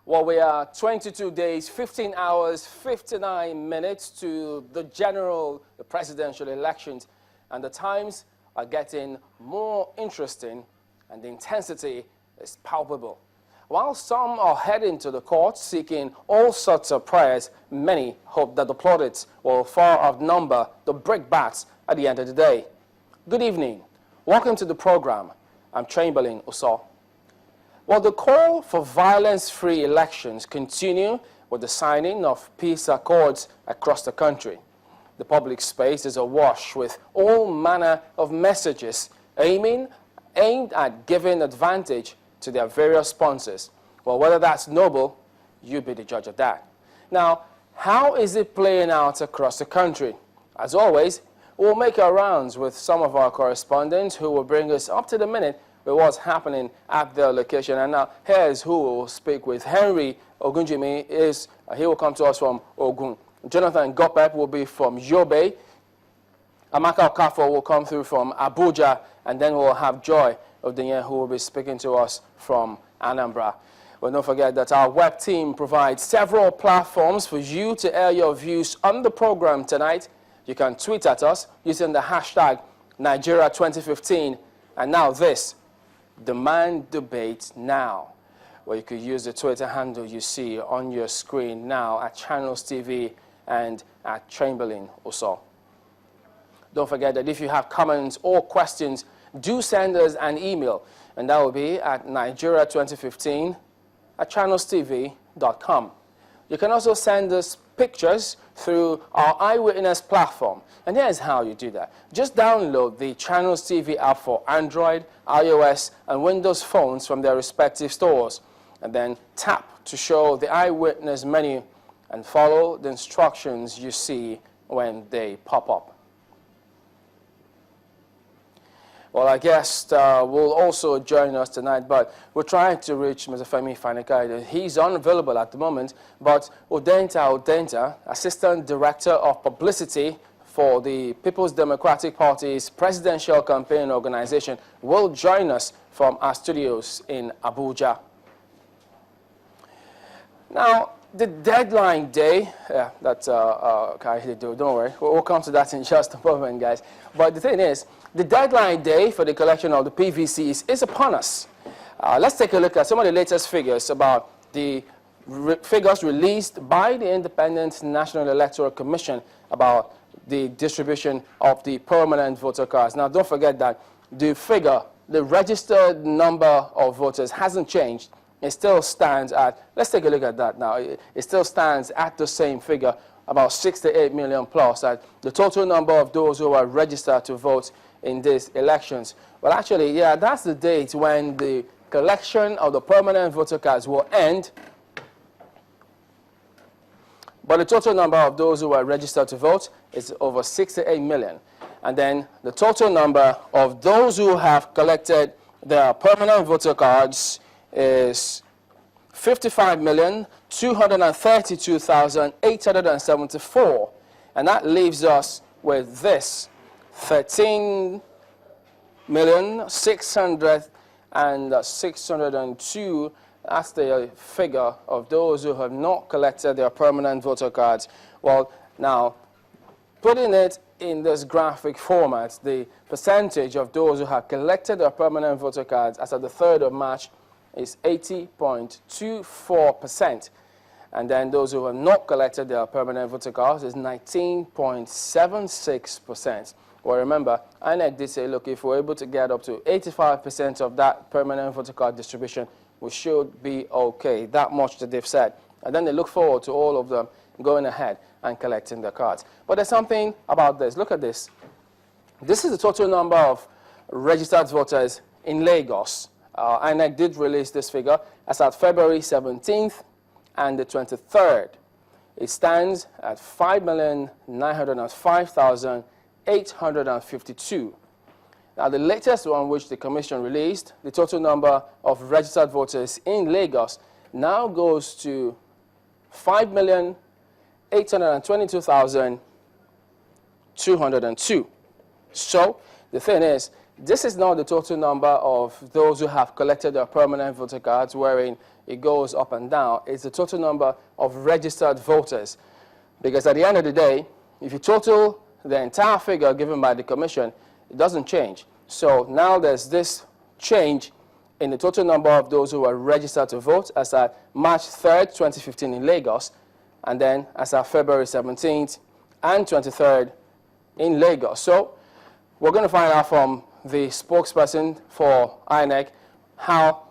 Well, we are 22 days, 15 hours, 59 minutes to the presidential elections, and the times are getting more interesting and the intensity is palpable. While some are heading to the courts seeking all sorts of prayers, many hope that the plaudits will far outnumber the brickbats at the end of the day. Good evening. Welcome to the program. I'm Chamberlain Oso. Well, the call for violence-free elections continue with the signing of peace accords across the country. The public space is awash with all manner of messages aimed at giving advantage to their various sponsors. Well, whether that's noble, you be the judge of that. Now, how is it playing out across the country? As always, we'll make our rounds with some of our correspondents who will bring us up to the minute with what's happening at their location. And now, here's who will speak with. Henry Ogunjimi he will come to us from Ogun. Jonathan Gopep will be from Yobe. Amaka Okafo will come through from Abuja. And then we'll have Joy Odinye who will be speaking to us from Anambra. Well, don't forget that our web team provides several platforms for you to air your views on the program tonight. You can tweet at us using the hashtag Nigeria2015. And now this, Demand Debate Now, where you could use the Twitter handle you see on your screen now at Channels TV and at Chamberlain Oso. Don't forget that if you have comments or questions, do send us an email, and that will be at Nigeria2015@channelstv.com. You can also send us pictures through our Eyewitness platform. And here's how you do that. Just download the Channels TV app for Android, iOS, and Windows phones from their respective stores. And then tap to show the Eyewitness menu and follow the instructions you see when they pop up. Well, our guest will also join us tonight, but we're trying to reach Mr. Femi Fanika. He's unavailable at the moment, but Odenta, Assistant Director of Publicity for the People's Democratic Party's presidential campaign organization, will join us from our studios in Abuja. Now, the deadline day, don't worry, we'll come to that in just a moment, guys. But the thing is, the deadline day for the collection of the PVCs is upon us. Let's take a look at some of the latest figures about the figures released by the Independent National Electoral Commission about the distribution of the permanent voter cards. Now, don't forget that the figure, the registered number of voters hasn't changed. It still stands at, let's take a look at that now. It still stands at the same figure, about 6 to 8 million plus, at the total number of those who are registered to vote in these elections. Well, actually, yeah, that's the date when the collection of the permanent voter cards will end. But the total number of those who are registered to vote is over 6 to 8 million. And then the total number of those who have collected their permanent voter cards is 55,232,874. And that leaves us with this, 13,602,602. That's the figure of those who have not collected their permanent voter cards. Well, now, putting it in this graphic format, the percentage of those who have collected their permanent voter cards as of the 3rd of March is 80.24%. And then those who have not collected their permanent voter cards is 19.76%. Well, remember, INEC did say, look, if we're able to get up to 85% of that permanent voter card distribution, we should be okay. That much that they've said. And then they look forward to all of them going ahead and collecting their cards. But there's something about this. Look at this. This is the total number of registered voters in Lagos. INEC did release this figure as at February 17th and the 23rd. It stands at 5,905,852. Now, the latest one which the Commission released, the total number of registered voters in Lagos now goes to 5,822,202. So, the thing is, this is not the total number of those who have collected their permanent voter cards, wherein it goes up and down. It's the total number of registered voters. Because at the end of the day, if you total the entire figure given by the Commission, it doesn't change. So now there's this change in the total number of those who are registered to vote as at March 3rd, 2015 in Lagos, and then as at February 17th and 23rd in Lagos. So we're going to find out from the spokesperson for INEC how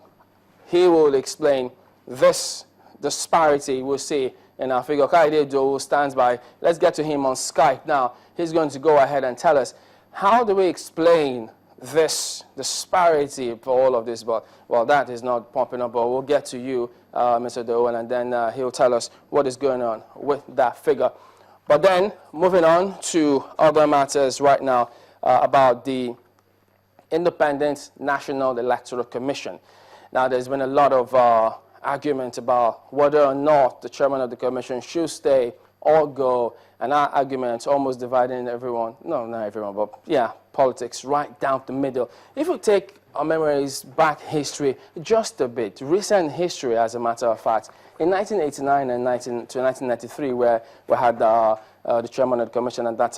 he will explain this disparity we'll see in our figure. Kaide Joe stands by. Let's get to him on Skype now. He's going to go ahead and tell us, how do we explain this disparity for all of this? But, well, that is not popping up, but we'll get to you, Mr. Doan, and then he'll tell us what is going on with that figure. But then, moving on to other matters right now about the Independent National Electoral Commission. Now, there's been a lot of argument about whether or not the chairman of the commission should stay or go, and our argument almost dividing everyone, no, not everyone, but yeah, politics right down the middle. If we take our memories back history just a bit, recent history as a matter of fact, in 1989 and 1993, where we had the chairman of the commission at that time,